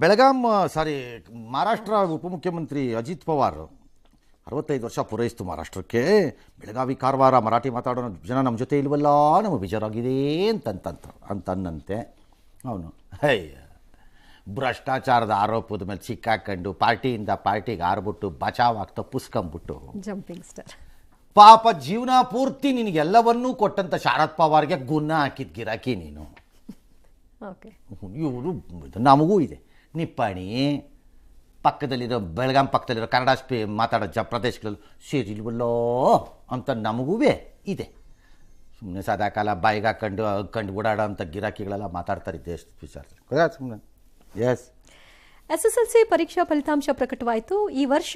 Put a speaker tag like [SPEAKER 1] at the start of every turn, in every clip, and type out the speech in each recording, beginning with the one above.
[SPEAKER 1] ಬೆಳಗಾಂ ಸಾರಿ ಮಹಾರಾಷ್ಟ್ರ ಉಪಮುಖ್ಯಮಂತ್ರಿ ಅಜಿತ್ ಪವಾರ್ 65 ವರ್ಷ ಪೂರೈಸಿತು ಮಹಾರಾಷ್ಟ್ರಕ್ಕೆ. ಬೆಳಗಾವಿ ಕಾರವಾರ ಮರಾಠಿ ಮಾತಾಡೋ ಜನ ನಮ್ಮ ಜೊತೆ ಇಲ್ವಲ್ಲ, ನಮಗೆ ಬೇಜಾರಾಗಿದೆ ಅಂತನ್ನಂತೆ ಅವನು. ಭ್ರಷ್ಟಾಚಾರದ ಆರೋಪದ ಮೇಲೆ ಸಿಕ್ಕಾಕೊಂಡು ಪಾರ್ಟಿಯಿಂದ ಪಾರ್ಟಿಗೆ ಆರ್ಬಿಟ್ಟು ಬಚಾವಾಗಿ ತಪ್ಪಿಸ್ಕೊಂಬಿಟ್ಟು
[SPEAKER 2] ಜಂಪಿಂಗ್ ಸ್ಟಾರ್
[SPEAKER 1] ಪಾಪ ಜೀವನ ಪೂರ್ತಿ ನಿನಗೆಲ್ಲವನ್ನೂ ಕೊಟ್ಟಂಥ ಶರದ್ ಪವಾರ್ಗೆ ಗುಣ ಹಾಕಿದ ಗಿರಾಕಿ ನೀನು. ಇವರು ನಮಗೂ ಇದೆ ನಿಪ್ಪಾಣಿ ಪಕ್ಕದಲ್ಲಿರೋ ಬೆಳಗಾಂ ಪಕ್ಕದಲ್ಲಿರೋ ಕನ್ನಡ ಮಾತಾಡೋ ಪ್ರದೇಶಗಳಲ್ಲಿ ಸೇರಿಲ್ವಲ್ಲೋ ಅಂತ ನಮಗೂ ಇದೆ. ಸುಮ್ಮನೆ ಸದಾಕಾಲ ಬಾಯಿಗೆ ಹಾಕೊಂಡು ಓಡಾಡೋ ಅಂಥ ಗಿರಾಕಿಗಳೆಲ್ಲ ಮಾತಾಡ್ತಾರೆ ದೇಶ ವಿಚಾರ ಸುಮ್ಮನೆ. ಎಸ್
[SPEAKER 2] ಎಸ್ಎಸ್ಎಲ್ಸಿ ಪರೀಕ್ಷಾ ಫಲಿತಾಂಶ ಪ್ರಕಟವಾಯಿತು. ಈ ವರ್ಷ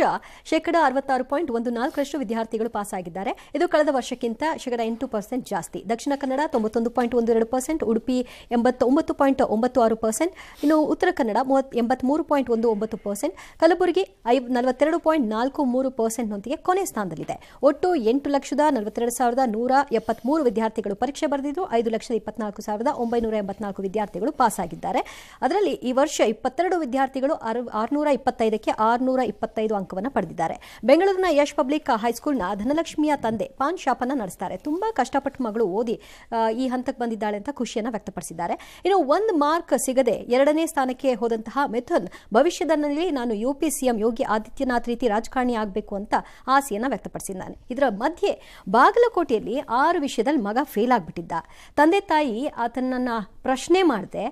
[SPEAKER 2] 66.14% ವಿದ್ಯಾರ್ಥಿಗಳು ಪಾಸ್ ಆಗಿದ್ದಾರೆ. ಇದು ಕಳೆದ ವರ್ಷಕ್ಕಿಂತ 8% ಜಾಸ್ತಿ. ದಕ್ಷಿಣ ಕನ್ನಡ 91.12%, ಉಡುಪಿ 89.96%, ಇನ್ನು ಉತ್ತರ ಕನ್ನಡ 83.19%, ಕಲಬುರಗಿ 42.43% ನೊಂದಿಗೆ ಕೊನೆ ಸ್ಥಾನದಲ್ಲಿದೆ. ಒಟ್ಟು 8,42,173 ವಿದ್ಯಾರ್ಥಿಗಳು ಪರೀಕ್ಷೆ ಬರೆದಿದ್ದು 5,24,984 ವಿದ್ಯಾರ್ಥಿಗಳು ಪಾಸ್ ಆಗಿದ್ದಾರೆ. ಅದರಲ್ಲಿ ಈ ವರ್ಷ 22 ವಿದ್ಯಾರ್ಥಿಗಳು 625ಕ್ಕೆ 625 ಅಂಕವನ್ನು ಪಡೆದಿದ್ದಾರೆ. ಬೆಂಗಳೂರಿನ ಯಶ್ ಪಬ್ಲಿಕ್ ಹೈಸ್ಕೂಲ್ನ ಧನಲಕ್ಷ್ಮಿಯ ತಂದೆ ಪಾನ್ ಶಾಪನ್ನು ನಡೆಸ್ತಾರೆ. ತುಂಬಾ ಕಷ್ಟಪಟ್ಟು ಮಗಳು ಓದಿ ಈ ಹಂತಕ್ಕೆ ಬಂದಿದ್ದಾಳೆ ಅಂತ ಖುಷಿಯನ್ನು ವ್ಯಕ್ತಪಡಿಸಿದ್ದಾರೆ. ಇನ್ನು 1 ಮಾರ್ಕ್ ಸಿಗದೆ 2ನೇ ಸ್ಥಾನಕ್ಕೆ ಹೋದಂತಹ ಮಿಥುನ್ ಭವಿಷ್ಯದಲ್ಲಿ ನಾನು ಯುಪಿ ಸಿಎಂ ಯೋಗಿ ಆದಿತ್ಯನಾಥ್ ರೀತಿ ರಾಜಕಾರಣಿ ಆಗಬೇಕು ಅಂತ ಆಸೆಯನ್ನು ವ್ಯಕ್ತಪಡಿಸಿದ್ದಾನೆ. ಇದರ ಮಧ್ಯೆ ಬಾಗಲಕೋಟೆಯಲ್ಲಿ 6 ವಿಷಯದಲ್ಲಿ ಮಗ ಫೇಲ್ ಆಗಿಬಿಟ್ಟಿದ್ದ. ತಂದೆ ತಾಯಿ ಆತನನ್ನ ಪ್ರಶ್ನೆ ಮಾಡದೆ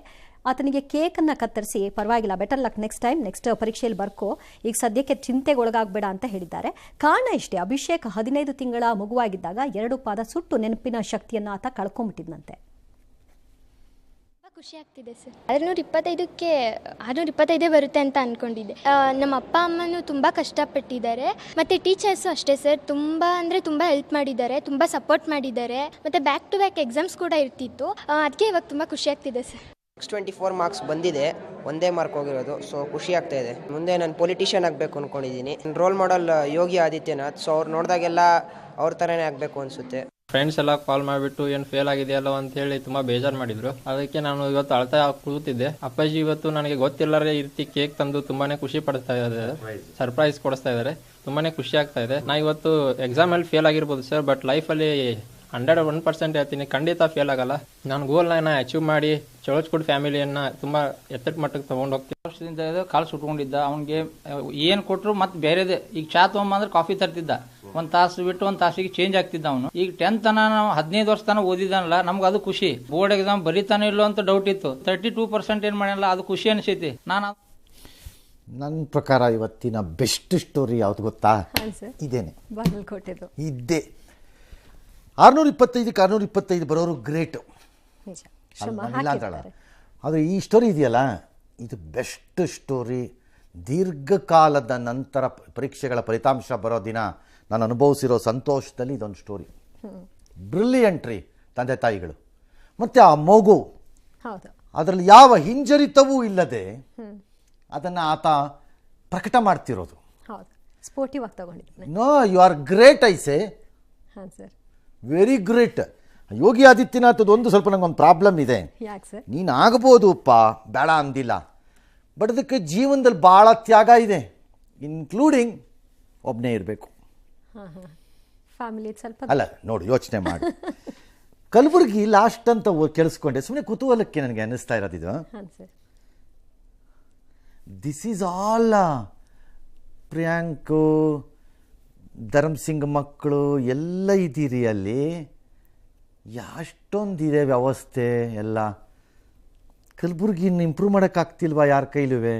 [SPEAKER 2] ಆತನಿಗೆ ಕೇಕನ್ನು ಕತ್ತರಿಸಿ ಪರವಾಗಿಲ್ಲ, ಬೆಟರ್ ಲಕ್ ನೆಕ್ಸ್ಟ್ ಪರೀಕ್ಷೆಯಲ್ಲಿ ಬರ್ಕೋ, ಈಗ ಸದ್ಯಕ್ಕೆ ಚಿಂತೆಗೆ ಒಳಗಾಗಬೇಡ ಅಂತ ಹೇಳಿದ್ದಾರೆ. ಕಾರಣ ಇಷ್ಟೇ, ಅಭಿಷೇಕ್ 15 ತಿಂಗಳ ಮಗುವಾಗಿದ್ದಾಗ 2 ಪಾದ ಸುಟ್ಟು ನೆನಪಿನ ಶಕ್ತಿಯನ್ನು ಆತ ಕಳ್ಕೊಂಡ್ಬಿಟ್ಟಿದ್ದಂತೆ.
[SPEAKER 3] ಖುಷಿ ಆಗ್ತಿದೆ ಸರ್. 625ಕ್ಕೆ 625 ಬರುತ್ತೆ ಅಂತ ಅಂದ್ಕೊಂಡಿದ್ದೆ. ನಮ್ಮ ಅಪ್ಪ ಅಮ್ಮನೂ ತುಂಬ ಕಷ್ಟಪಟ್ಟಿದ್ದಾರೆ, ಮತ್ತು ಟೀಚರ್ಸು ಅಷ್ಟೇ ಸರ್, ತುಂಬ ಅಂದರೆ ತುಂಬ ಹೆಲ್ಪ್ ಮಾಡಿದ್ದಾರೆ, ತುಂಬ ಸಪೋರ್ಟ್ ಮಾಡಿದ್ದಾರೆ, ಮತ್ತು ಬ್ಯಾಕ್ ಟು ಬ್ಯಾಕ್ ಎಕ್ಸಾಮ್ಸ್ ಕೂಡ ಇರ್ತಿತ್ತು. ಅದಕ್ಕೆ ಇವಾಗ ತುಂಬ ಖುಷಿ ಆಗ್ತಿದೆ ಸರ್.
[SPEAKER 4] 624 ಮಾರ್ಕ್ಸ್ ಬಂದಿದೆ, ಒಂದೇ ಮಾರ್ಕ್ ಹೋಗಿರೋದು. ಸೊ ಖುಷಿ ಆಗ್ತಾ ಇದೆ. ಮುಂದೆ ನಾನು ಪೊಲಿಟಿಷಿಯನ್ ಆಗಬೇಕು ಅಂದ್ಕೊಂಡಿದ್ದೀನಿ. Role model Yogi Adityanath. So ಅವ್ರು ನೋಡಿದಾಗೆಲ್ಲ ಅವ್ರ ಥರನೇ ಆಗಬೇಕು ಅನಿಸುತ್ತೆ.
[SPEAKER 5] ಫ್ರೆಂಡ್ಸ್ ಎಲ್ಲ ಕಾಲ್ ಮಾಡಿಬಿಟ್ಟು ಏನು ಫೇಲ್ ಆಗಿದೆಯಲ್ಲ ಅಂತ ಹೇಳಿ ತುಂಬಾ ಬೇಜಾರು ಮಾಡಿದ್ರು. ಅದಕ್ಕೆ ನಾನು ಇವತ್ತು ಅಳ್ತಾ ಕೂತಿದ್ದೆ. ಅಪ್ಪಾಜಿ ಇವತ್ತು ನನಗೆ ಗೊತ್ತಿಲ್ಲರೇ ಈ ರೀತಿ ಕೇಕ್ ತಂದು ತುಂಬಾನೇ ಖುಷಿ ಪಡ್ತಾ ಇದ್ದಾರೆ, ಸರ್ಪ್ರೈಸ್ ಕೊಡಿಸ್ತಾ ಇದ್ದಾರೆ. ತುಂಬಾನೇ ಖುಷಿ ಆಗ್ತಾ ಇದೆ. ನಾ ಇವತ್ತು ಎಕ್ಸಾಮ್ ಅಲ್ಲಿ ಫೇಲ್ ಆಗಿರ್ಬೋದು ಸರ್, ಬಟ್ ಲೈಫಲ್ಲಿ 101% ಹೇಳ್ತೀನಿ, ಖಂಡಿತ ಫೇಲ್ ಆಗಲ್ಲ. ನಾನು ಗೋಲ್ನ ಅಚೀವ್ ಮಾಡಿ ಚೋಳಚ್ಕೂಡ್ ಫ್ಯಾಮಿಲಿಯನ್ನ ತುಂಬಾ ಎತ್ತರದ ಮಟ್ಟಕ್ಕೆ ತಗೊಂಡು ಹೋಗ್ತೀನಿ.
[SPEAKER 6] ವರ್ಷದಿಂದ ಕಾಲು ಸುಟ್ಕೊಂಡಿದ್ದ. ಅವ್ನಿಗೆ ಏನು ಕೊಟ್ಟರು ಮತ್ತೆ ಬೇರೆದೇ. ಈಗ ಚಾ ತೊಗೊಂಬಂದ್ರೆ ಕಾಫಿ ತರ್ತಿದ್ದ, 1 ತಾಸು ಬಿಟ್ಟು 1 ತಾಸಿಗೆ ಚೇಂಜ್ ಆಗ್ತಿದ್ದ ಅವನು. ಈಗ 10th ತನ ನಾವು 15 ವರ್ಷ ತನಕ ಓದಿದಾನಲ್ಲ, ನಮ್ಗೆ ಅದು ಖುಷಿ. ಬೋರ್ಡ್ ಎಕ್ಸಾಮ್ ಬರೀತಾನೆ ಇಲ್ಲೋ ಅಂತ ಡೌಟ್ ಇತ್ತು. 32% ಏನು ಮಾಡಲ್ಲ, ಅದು ಖುಷಿ ಅನಿಸೈತಿ.
[SPEAKER 1] ನನ್ನ ಪ್ರಕಾರ ಇವತ್ತಿನ ಬೆಸ್ಟ್ ಸ್ಟೋರಿ ಯಾವ್ದು ಗೊತ್ತಾ? ಇದೇನೆ, ಇದ್ದೇ 625ಕ್ಕೆ 625 ಬರೋರು ಗ್ರೇಟ್ ಆದರೆ ಈ ಸ್ಟೋರಿ ಇದೆಯಲ್ಲ, ಇದು ಬೆಸ್ಟ್ ಸ್ಟೋರಿ. ದೀರ್ಘಕಾಲದ ನಂತರ ಪರೀಕ್ಷೆಗಳ ಫಲಿತಾಂಶ ಬರೋ ದಿನ ನಾನು ಅನುಭವಿಸಿರೋ ಸಂತೋಷದಲ್ಲಿ ಇದೊಂದು ಸ್ಟೋರಿ. ಬ್ರಿಲಿಯಂಟ್ರಿ ತಂದೆ ತಾಯಿಗಳು, ಮತ್ತು ಆ ಮಗು ಅದರಲ್ಲಿ ಯಾವ ಹಿಂಜರಿತವೂ ಇಲ್ಲದೆ ಅದನ್ನು ಆತ ಪ್ರಕಟ ಮಾಡ್ತಿರೋದು. ನೋ, ಯು ಆರ್ ಗ್ರೇಟ್ ಐಸೆ, ವೆರಿ ಗ್ರೇಟ್. ಯೋಗಿ ಆದಿತ್ಯನಾಥದ್ದು ಒಂದು ಸ್ವಲ್ಪ ನಂಗೊಂದು ಪ್ರಾಬ್ಲಮ್ ಇದೆ. ನೀನು ಆಗ್ಬೋದು ಬೇಡ ಅಂದಿಲ್ಲ, ಬಟ್ ಅದಕ್ಕೆ ಜೀವನದಲ್ಲಿ ಭಾಳ ತ್ಯಾಗ ಇದೆ, ಇನ್ಕ್ಲೂಡಿಂಗ್ ಒಬ್ಬನೇ ಇರಬೇಕು. ಅಲ್ಲ ನೋಡು, ಯೋಚನೆ ಮಾಡಿ. ಕಲಬುರಗಿ ಲಾಸ್ಟ್ ಅಂತ ಕೇಳಿಸ್ಕೊಂಡೆ, ಸುಮ್ಮನೆ ಕುತೂಹಲಕ್ಕೆ ನನಗೆ ಅನ್ನಿಸ್ತಾ ಇರೋದಿದು. ದಿಸ್ ಈಸ್ ಆಲ್ ಪ್ರಿಯಾಂಕು, ಧರ್ಮಸಿಂಗ್ ಮಕ್ಕಳು ಎಲ್ಲ ಇದ್ದೀರಿ ಅಲ್ಲಿ. ಎಷ್ಟೊಂದಿದೆ ವ್ಯವಸ್ಥೆ ಎಲ್ಲ. ಕಲಬುರ್ಗಿನ ಇಂಪ್ರೂವ್ ಮಾಡೋಕ್ಕಾಗ್ತಿಲ್ವಾ ಯಾರ ಕೈಲುವೆ?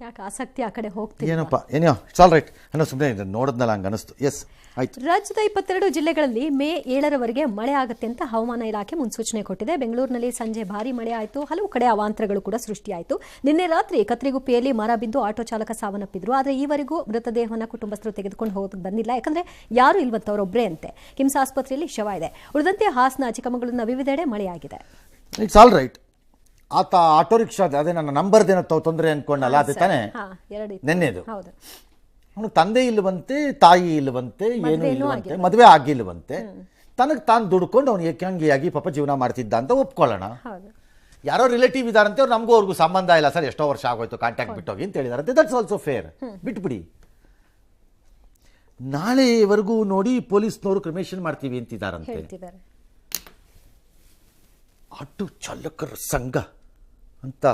[SPEAKER 2] ಯಾಕೆ ಆಸಕ್ತಿ ಆ ಕಡೆ ಹೋಗ್ತೀವಿ?
[SPEAKER 1] ಏನಪ್ಪ ಏನೋ ಇಟ್ಸ್ ಆಲ್ ರೈಟ್ ಅನ್ನೋ ಸುಮ್ಮನೆ ನೋಡಿದ್ನಲ್ಲ ಹಂಗೆ ಅನಿಸ್ತು. ಎಸ್ ಆಯ್ತು.
[SPEAKER 2] ರಾಜ್ಯದ 22 ಜಿಲ್ಲೆಗಳಲ್ಲಿ ಮೇ 7ರವರೆಗೆ ಮಳೆ ಆಗುತ್ತೆ ಅಂತ ಹವಾಮಾನ ಇಲಾಖೆ ಮುನ್ಸೂಚನೆ ಕೊಟ್ಟಿದೆ. ಬೆಂಗಳೂರಿನಲ್ಲಿ ಸಂಜೆ ಭಾರಿ ಮಳೆ ಆಯಿತು, ಹಲವು ಕಡೆ ಅವಾಂತರಗಳು ಕೂಡ ಸೃಷ್ಟಿಯಾಯಿತು. ನಿನ್ನೆ ರಾತ್ರಿ ಕತ್ರಿಗುಪ್ಪೆಯಲ್ಲಿ ಮರ ಬಿದ್ದು ಆಟೋ ಚಾಲಕ ಸಾವನ್ನಪ್ಪಿದ್ರು. ಆದರೆ ಈವರೆಗೂ ಮೃತದೇಹವನ್ನು ಕುಟುಂಬಸ್ಥರು ತೆಗೆದುಕೊಂಡು ಹೋಗಿ ಬಂದಿಲ್ಲ, ಯಾಕಂದ್ರೆ ಯಾರು ಇಲ್ವಂತವರೊಬ್ಬರೇ ಅಂತೆ. ಕಿಮ್ಸ್ ಆಸ್ಪತ್ರೆಯಲ್ಲಿ ಶವ ಇದೆ. ಉಳಿದಂತೆ ಹಾಸನ, ಚಿಕ್ಕಮಗಳೂರಿನ ವಿವಿಧೆಡೆ ಮಳೆಯಾಗಿದೆ.
[SPEAKER 1] It's all right. ಆತ ಆಟೋ ರಿಕ್ಷಾ ಅದೇ ನನ್ನ ನಂಬರ್ದೇನೋ ತೊಂದರೆ ಅನ್ಕೊಂಡಲ್ಲ, ಅದೇ ತಾನೇ ನೆನ್ನೆದು. ಅವನಿಗೆ ತಂದೆ ಇಲ್ಲವಂತೆ, ತಾಯಿ ಇಲ್ಲವಂತೆ, ಏನು ಇಲ್ಲವಂತೆ, ಮದುವೆ ಆಗಿಲ್ವಂತೆ. ತನಗೆ ತಾನು ದುಡ್ಕೊಂಡು ಅವನು ಏಕಾಂಗಿಯಾಗಿ ಪಾಪ ಜೀವನ ಮಾಡ್ತಿದ್ದ ಅಂತ ಒಪ್ಕೊಳ್ಳೋಣ. ಯಾರೋ ರಿಲೇಟಿವ್ ಇದಾರಂತೆ, ಅವ್ರು ನಮಗೂ ಅವ್ರಿಗೂ ಸಂಬಂಧ ಇಲ್ಲ ಸರ್, ಎಷ್ಟೋ ವರ್ಷ ಆಗೋಯ್ತು, ಕಾಂಟ್ಯಾಕ್ಟ್ ಬಿಟ್ಟೋಗಿ ಅಂತ ಹೇಳಿದಾರಂತೆ. ದಟ್ಸ್ ಆಲ್ಸೋ ಫೇರ್, ಬಿಟ್ಬಿಡಿ. ನಾಳೆವರೆಗೂ ನೋಡಿ ಪೊಲೀಸ್ನವರು ಕ್ರಿಮೇಷನ್ ಮಾಡ್ತೀವಿ ಅಂತಿದ್ದಾರಂತೆ.
[SPEAKER 2] ಹೇಳ್ತಿದ್ದಾರೆ.
[SPEAKER 1] ಆಟೋ ಚಾಲಕರ ಸಂಘ ಅಂತ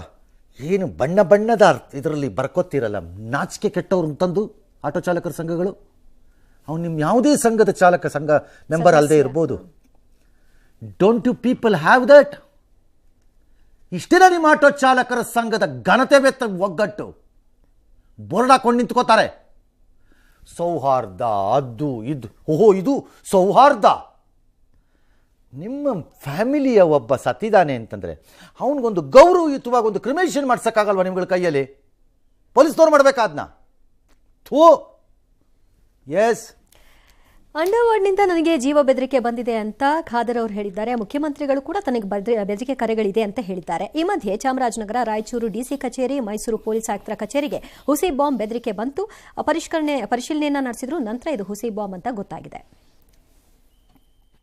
[SPEAKER 1] ಏನು ಬಣ್ಣ ಬಣ್ಣದ ಇದರಲ್ಲಿ ಬರ್ಕೋತಿರಲ್ಲ, ನಾಚಿಕೆ ಕೆಟ್ಟವ್ರು ತಂದು ಆಟೋ ಚಾಲಕರ ಸಂಘಗಳು. ಅವ್ನು ನಿಮ್ಮ ಯಾವುದೇ ಸಂಘದ ಸಂಘ ಮೆಂಬರ್ ಅಲ್ಲದೆ ಇರ್ಬೋದು. Don't you people have that? ಇಷ್ಟೇನ ನಿಮ್ಮ ಆಟೋ ಚಾಲಕರ ಸಂಘದ ಘನತೆ ಬೆತ್ತ ಒಗ್ಗಟ್ಟು ಬೋರ್ಡ್ ಹಾಕೊಂಡು ನಿಂತ್ಕೋತಾರೆ. ಸೌಹಾರ್ದ ಅದು ಇದು, ಓಹೋ ಇದು ಸೌಹಾರ್ದ. ನಿಮ್ಮ ಫ್ಯಾಮಿಲಿಯ ಒಬ್ಬ ಸತ್ತಿದ್ದಾನೆ ಅಂತಂದರೆ ಅವನಿಗೊಂದು ಗೌರವಯುತವಾಗಿ ಒಂದು ಕ್ರಿಮೇಷನ್ ಮಾಡ್ಸೋಕ್ಕಾಗಲ್ವ ನಿಮ್ಗಳ ಕೈಯಲ್ಲಿ? ಪೊಲೀಸ್ನವ್ರು ಮಾಡಬೇಕಾದ್ನ? ಥೂ. ಎಸ್,
[SPEAKER 2] ಅಂಡರ್ವರ್ಡ್ನಿಂದ ನನಗೆ ಜೀವ ಬೆದರಿಕೆ ಬಂದಿದೆ ಅಂತ ಖಾದರ್ ಅವರು ಹೇಳಿದ್ದಾರೆ. ಮುಖ್ಯಮಂತ್ರಿಗಳು ಕೂಡ ತನಗೆ ಬೆದರಿಕೆ ಕರೆಗಳಿದೆ ಅಂತ ಹೇಳಿದ್ದಾರೆ. ಈ ಮಧ್ಯೆ ಚಾಮರಾಜನಗರ, ರಾಯಚೂರು ಡಿಸಿ ಕಚೇರಿ, ಮೈಸೂರು ಪೊಲೀಸ್ ಆಯುಕ್ತರ ಕಚೇರಿಗೆ ಹುಸಿ ಬಾಂಬ್ ಬೆದರಿಕೆ ಬಂತು. ಪರಿಶೀಲನೆಯನ್ನ ನಡೆಸಿದ್ರು. ನಂತರ ಇದು ಹುಸಿ ಬಾಂಬ್ ಅಂತ ಗೊತ್ತಾಗಿದೆ.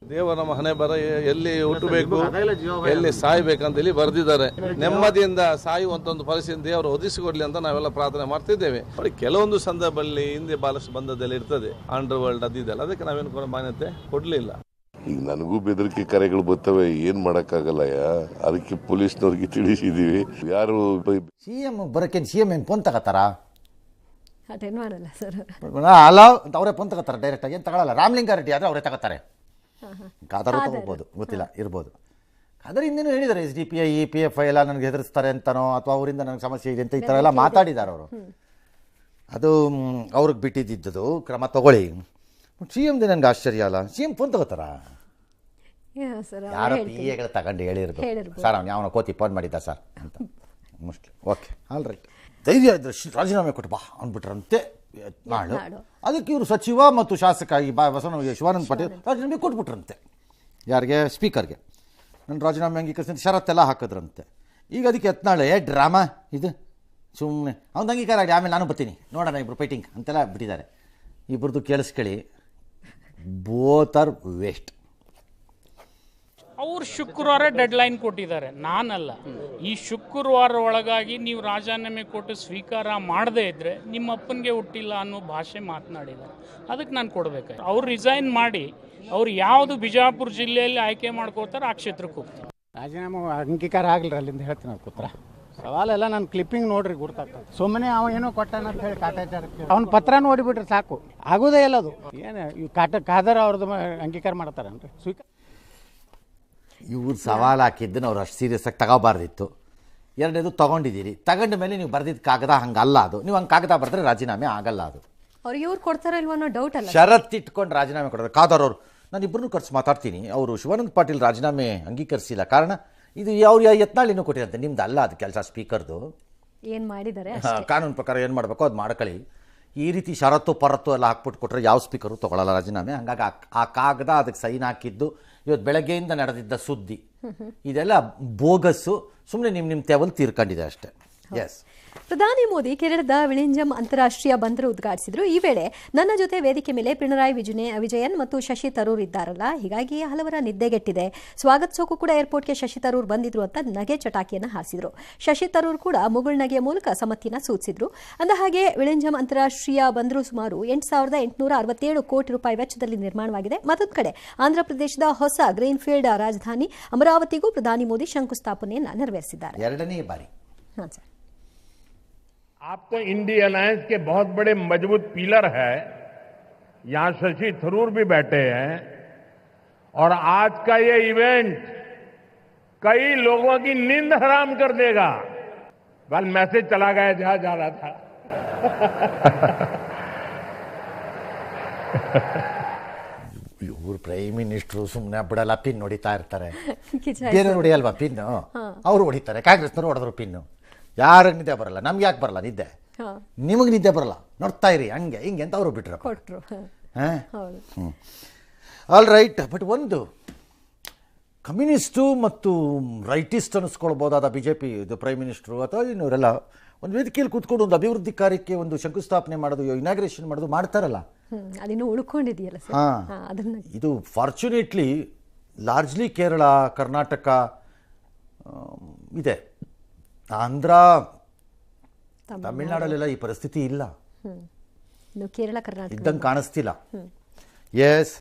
[SPEAKER 7] ದೇವರ ಹಣೆ ಬರ ಎಲ್ಲಿ ಹುಟ್ಟಬೇಕು, ಎಲ್ಲಿ ಸಾಯ್ಬೇಕಂತ ಹೇಳಿ ಬರೆದಿದ್ದಾರೆ. ನೆಮ್ಮದಿಯಿಂದ ಸಾಯುವಂತ ಒಂದು ಪರಿಸ್ಥಿತಿ ದೇವರು ಒದಗಿಸಿಕೊಡ್ಲಿ ಅಂತ ನಾವೆಲ್ಲ ಪ್ರಾರ್ಥನೆ ಮಾಡ್ತಿದ್ದೇವೆ. ಕೆಲವೊಂದು ಸಂದರ್ಭದಲ್ಲಿ ಹಿಂದೆ ಬಹಳಷ್ಟು ಬಂದದ್ದೆಲ್ಲ ಇರ್ತದೆ, ಅಂಡರ್ ವರ್ಲ್ಡ್ ಅದಿದೆಲ್ಲ, ಅದಕ್ಕೆ ನಾವೇನು ಮಾನ್ಯತೆ ಕೊಡ್ಲಿಲ್ಲ.
[SPEAKER 8] ಈಗ ನನಗೂ ಬೆದರಿಕೆ ಕರೆಗಳು ಬರ್ತವೆ, ಏನ್ ಮಾಡಕ್ಕಾಗಲ್ಲ. ಅದಕ್ಕೆ ಪೊಲೀಸ್ನವ್ರಿಗೆ ತಿಳಿಸಿದೀವಿ. ಯಾರು
[SPEAKER 1] CM ಬರೋಕೆ CM ಏನು ಫೋನ್ ತಗೋತಾರ?
[SPEAKER 2] ಅಟೆಂಡ್ ಮಾಡಲ್ಲ ಸರ್.
[SPEAKER 1] ಅಲ್ಲ ಅಂತ ಅವರೇ ಫೋನ್ ತಗೋತಾರೆ, ಡೈರೆಕ್ಟಾಗಿ ಏನು ತಗೊಳ್ಳಲ್ಲ. ರಾಮಲಿಂಗಾರೆಡ್ಡಿ ಆದರೆ ಅವರೇ ತಗೋತಾರೆ. ಖಾದರ್ ತಗೋಬೋದು, ಗೊತ್ತಿಲ್ಲ, ಇರ್ಬೋದು. ಖಾದರ್ ಇನ್ನೇನು ಹೇಳಿದ್ದಾರೆ, SDPI PFI ಎಲ್ಲ ನನಗೆ ಹೆದರಿಸ್ತಾರೆ ಅಂತನೋ, ಅಥವಾ ಅವರಿಂದ ನನಗೆ ಸಮಸ್ಯೆ ಇದೆ ಅಂತ ಈ ಥರ ಎಲ್ಲ ಮಾತಾಡಿದ್ದಾರೆ ಅವರು. ಅದು ಅವ್ರಿಗೆ ಬಿಟ್ಟಿದ್ದು ಕ್ರಮ ತಗೊಳ್ಳಿ. CM ನನಗೆ ಆಶ್ಚರ್ಯ ಅಲ್ಲ, CM ಫೋನ್ ತಗೋತಾರ? ಯಾರೋ PAಗಳು ತಗೊಂಡು ಹೇಳಿರೋದು, ಸರ್ ಅವ್ನು ಯಾವನ ಕೋತಿ ಫೋನ್ ಮಾಡಿದ್ದ ಸರ್ ಅಂತ ಮೋಸ್ಟ್ಲಿ. Okay, all right. ಧೈರ್ಯ ಇದ್ರೆ ರಾಜೀನಾಮೆ ಕೊಟ್ಟು ಬಾ ಅಂದ್ಬಿಟ್ರಂತೆ ನಾಡು. ಅದಕ್ಕೆ ಇವರು ಸಚಿವ ಮತ್ತು ಶಾಸಕ ಈ ಬಸವನಗುಡಿ ಶಿವಾನಂದ ಪಾಟೀಲ್ ರಾಜೀನಾಮೆ ಕೊಟ್ಬಿಟ್ರಂತೆ. ಯಾರಿಗೆ? ಸ್ಪೀಕರ್ಗೆ. ನನ್ನ ರಾಜೀನಾಮೆ ಅಂಗೀಕರಿಸಿ ಷರತ್ತೆಲ್ಲ ಹಾಕಿದ್ರಂತೆ. ಈಗ ಅದಕ್ಕೆ ಯತ್ನಾಳೆ ಡ್ರಾಮಾ ಇದು ಸುಮ್ಮನೆ ಅವ್ನು ಅಂಗೀಕಾರ ಆಗಿ ಆಮೇಲೆ ನಾನು ಬರ್ತೀನಿ ನೋಡೋಣ ಇಬ್ರು ಫೈಟಿಂಗ್ ಅಂತೆಲ್ಲ ಬಿಟ್ಟಿದ್ದಾರೆ. ಇಬ್ಬರದು ಕೇಳಿಸ್ಕೊಳ್ಳಿ, ಬೋತ್ ಆರ್ ವೇಸ್ಟ್.
[SPEAKER 9] ಅವ್ರು ಶುಕ್ರವಾರ ಡೆಡ್ಲೈನ್ ಕೊಟ್ಟಿದ್ದಾರೆ, ನಾನಲ್ಲ. ಈ ಶುಕ್ರವಾರ ಒಳಗಾಗಿ ನೀವು ರಾಜೀನಾಮೆ ಕೊಟ್ಟು ಸ್ವೀಕಾರ ಮಾಡದೇ ಇದ್ದರೆ ನಿಮ್ಮ ಅಪ್ಪನಿಗೆ ಹುಟ್ಟಿಲ್ಲ ಅನ್ನೋ ಭಾಷೆ ಮಾತನಾಡಿದ್ದಾರೆ. ಅದಕ್ಕೆ ನಾನು ಕೊಡಬೇಕಾಯ್ತು. ಅವ್ರು ರಿಸೈನ್ ಮಾಡಿ ಅವ್ರು ಯಾವುದು ಬಿಜಾಪುರ ಜಿಲ್ಲೆಯಲ್ಲಿ ಆಯ್ಕೆ ಮಾಡ್ಕೋತಾರೆ ಆ ಕ್ಷೇತ್ರಕ್ಕೆ ಹೋಗ್ತಾರೆ.
[SPEAKER 10] ರಾಜೀನಾಮೆ ಅಂಗೀಕಾರ ಆಗಲಿಲ್ಲ ಅಲ್ಲಿಂದ ಹೇಳ್ತೀನಿ ಅವ್ರು ಕೂತ್ರ. ಸವಾಲೆಲ್ಲ ನಾನು ಕ್ಲಿಪ್ಪಿಂಗ್ ನೋಡ್ರಿ ಗುರ್ತಾಗ್ತದೆ. ಸುಮ್ಮನೆ ಅವ ಏನೋ ಕೊಟ್ಟಾನ ಅಂತ ಹೇಳಿ ಕಾಟಾಚಾರಕ್ಕೆ ಅವ್ನ ಪತ್ರ ನೋಡಿಬಿಟ್ರೆ ಸಾಕು, ಆಗೋದೇ ಇಲ್ಲ ಅದು. ಏನು ಇವು ಖಾದರ್ ಅವ್ರದ್ದು ಅಂಗೀಕಾರ ಮಾಡ್ತಾರನ್ರಿ ಸ್ವೀಕಾರ.
[SPEAKER 1] ಇವ್ರು ಸವಾಲು ಹಾಕಿದ್ದನ್ನು ಅವ್ರು ಅಷ್ಟು ಸೀರಿಯಸ್ ಆಗಿ ತಗೋಬಾರ್ದಿತ್ತು. ಎರಡನೇದು ತೊಗೊಂಡಿದ್ದೀರಿ, ತಗೊಂಡ ಮೇಲೆ ನೀವು ಬರೆದಿದ್ದ ಕಾಗದ ಹಂಗಲ್ಲ ಅದು. ನೀವು ಹಂಗೆ ಕಾಗದ ಬರೆದ್ರೆ ರಾಜೀನಾಮೆ ಆಗಲ್ಲ ಅದು.
[SPEAKER 2] ಅವ್ರಿಗೆ ಇವ್ರು ಕೊಡ್ತಾರೋ ಇಲ್ವೋ ಅನ್ನೋ ಡೌಟ್ ಅಲ್ಲ.
[SPEAKER 1] ಷರತ್ತಿಟ್ಕೊಂಡು ರಾಜೀನಾಮೆ ಕೊಡೋದು. ಖಾದರ್ ಅವರು ನಾನು ಇಬ್ಬರನ್ನೂ ಖರ್ಚು ಮಾತಾಡ್ತೀನಿ. ಅವರು ಶಿವಾನಂದ ಪಾಟೀಲ್ ರಾಜೀನಾಮೆ ಅಂಗೀಕರಿಸಿಲ್ಲ. ಕಾರಣ ಇದು ಅವ್ರು ಯತ್ನಾಳಿನೂ ಕೊಟ್ಟಿರಂತೆ, ನಿಮ್ದು ಅಲ್ಲ ಅದು ಕೆಲಸ, ಸ್ಪೀಕರ್ದು.
[SPEAKER 2] ಏನು ಮಾಡಿದ್ದಾರೆ
[SPEAKER 1] ಕಾನೂನು ಪ್ರಕಾರ ಏನು ಮಾಡಬೇಕು ಅದು ಮಾಡ್ಕೊಳ್ಳಿ. ಈ ರೀತಿ ಷರತ್ತು ಪರತ್ತು ಎಲ್ಲ ಹಾಕ್ಬಿಟ್ಟು ಕೊಟ್ಟರೆ ಯಾವ ಸ್ಪೀಕರು ತೊಗೊಳ್ಳಲ್ಲ ರಾಜೀನಾಮೆ. ಹಂಗಾಗಿ ಆ ಕಾಗದ ಅದಕ್ಕೆ ಸೈನ್ ಹಾಕಿದ್ದು ಇವತ್ತು ಬೆಳಗ್ಗೆಯಿಂದ ನಡೆದಿದ್ದ ಸುದ್ದಿ ಇದೆಲ್ಲ ಬೋಗಸ್ಸು. ಸುಮ್ಮನೆ ನಿಮ್ಮ ತೆವಲ್ ತೀರ್ಕೊಂಡಿದೆ ಅಷ್ಟೇ. ಎಸ್.
[SPEAKER 2] ಪ್ರಧಾನಿ ಮೋದಿ ಕೇರಳದ ವಿಳಿಂಜಂ ಅಂತಾರಾಷ್ಟ್ರೀಯ ಬಂದರು ಉದ್ಘಾಟಿಸಿದ್ರು. ಈ ವೇಳೆ ನನ್ನ ಜೊತೆ ವೇದಿಕೆ ಮೇಲೆ ಪಿಣರಾಯಿ ವಿಜಯನ್ ಮತ್ತು ಶಶಿ ತರೂರ್ ಇದ್ದಾರಲ್ಲ, ಹೀಗಾಗಿ ಹಲವರ ನಿದ್ದೆಗೆಟ್ಟಿದೆ. ಸ್ವಾಗತಿಸೋಕು ಕೂಡ ಏರ್ಪೋರ್ಟ್ಗೆ ಶಶಿ ತರೂರ್ ಬಂದಿದ್ರು ಅಂತ ನಗೆ ಚಟಾಕಿಯನ್ನು ಹಾರಿಸಿದ್ರು. ಶಶಿ ತರೂರ್ ಕೂಡ ಮುಗುಳ್ನಗೆಯ ಮೂಲಕ ಸಮ್ಮತಿನ ಸೂಚಿಸಿದ್ರು. ಅಂದಹಾಗೆ ವಿಳಿಂಜಂ ಅಂತಾರಾಷ್ಟ್ರೀಯ ಬಂದರು ಸುಮಾರು 8,867 ಕೋಟಿ ರೂಪಾಯಿ ವೆಚ್ಚದಲ್ಲಿ ನಿರ್ಮಾಣವಾಗಿದೆ. ಮತ್ತೊಂದು ಕಡೆ ಆಂಧ್ರಪ್ರದೇಶದ ಹೊಸ ಗ್ರೀನ್ಫೀಲ್ಡ್ ರಾಜಧಾನಿ ಅಮರಾವತಿಗೂ ಪ್ರಧಾನಿ ಮೋದಿ ಶಂಕುಸ್ಥಾಪನೆಯನ್ನು ನೆರವೇರಿಸಿದ್ದಾರೆ.
[SPEAKER 1] ಎರಡನೇ ಬಾರಿ.
[SPEAKER 2] ಹಾಂ ಸರ್.
[SPEAKER 11] आपको इंडी अलायंस के बहुत बड़े मजबूत पिलर है, यहां शशि थरूर भी बैठे हैं, और आज का ये इवेंट कई लोगों की नींद हराम कर देगा. कल मैसेज चला गया जहां जा रहा था.
[SPEAKER 1] ಇವ್ರು ಪ್ರೈಮ್ ಮಿನಿಸ್ಟ್ರು ಸುಮ್ಮನೆ ಬಿಡಲ್ಲ, ಪಿನ್ ಹೊಡಿತಾ ಇರ್ತಾರೆ. ಬೇರೆ ಹೊಡಿಯಲ್ವಾ ಪಿನ್ನು? ಅವ್ರು ಹೊಡಿತಾರೆ. ಕಾಂಗ್ರೆಸ್ನವ್ರು ಹೊಡೆದ್ರು ಪಿನ್ನು. ಯಾರಿಗೆ ನಿದ್ದೆ ಬರಲ್ಲ, ನಮ್ಗೆ ಯಾಕೆ ಬರಲ್ಲ ನಿದ್ದೆ? ನಿಮಗೆ ನಿದ್ದೆ ಬರಲ್ಲ, ನೋಡ್ತಾ ಇರಿ ಹಂಗೆ ಹಿಂಗೆ ಅಂತ ಅವರು ಬಿಟ್ರು. All right. ಬಟ್ ಒಂದು ಕಮ್ಯುನಿಸ್ಟು ಮತ್ತು ರೈಟಿಸ್ಟ್ ಅನ್ನಿಸ್ಕೊಳ್ಬೋದಾದ BJP ಇದು ಪ್ರೈಮ್ ಮಿನಿಸ್ಟ್ರು ಅಥವಾ ಇನ್ನವರೆಲ್ಲ ಒಂದು ವೇದಿಕೆಯಲ್ಲಿ ಕೂತ್ಕೊಂಡು ಒಂದು ಅಭಿವೃದ್ಧಿ ಕಾರ್ಯಕ್ಕೆ ಒಂದು ಶಂಕುಸ್ಥಾಪನೆ ಮಾಡೋದು, ಇನಾಗ್ರೇಷನ್ ಮಾಡೋದು ಮಾಡ್ತಾರಲ್ಲ,
[SPEAKER 2] ಅದಿನ್ನೂ ಉಳ್ಕೊಂಡಿದೆಯಲ್ಲ ಸರ್.
[SPEAKER 1] ಇದು ಫಾರ್ಚುನೇಟ್ಲಿ ಲಾರ್ಜ್ಲಿ ಕೇರಳ, ಕರ್ನಾಟಕ, ಇದೆ. ಆಂಧ್ರ ತಮಿಳ್ನಾಡಲ್ಲೆಲ್ಲ ಈ ಪರಿಸ್ಥಿತಿ ಇಲ್ಲ,
[SPEAKER 2] ಇನ್ನು ಕೇರಳ ಕರ್ನಾಟಕ
[SPEAKER 1] ಇದ್ದಂಗೆ ಕಾಣಿಸ್ತಿಲ್ಲ. ಎಸ್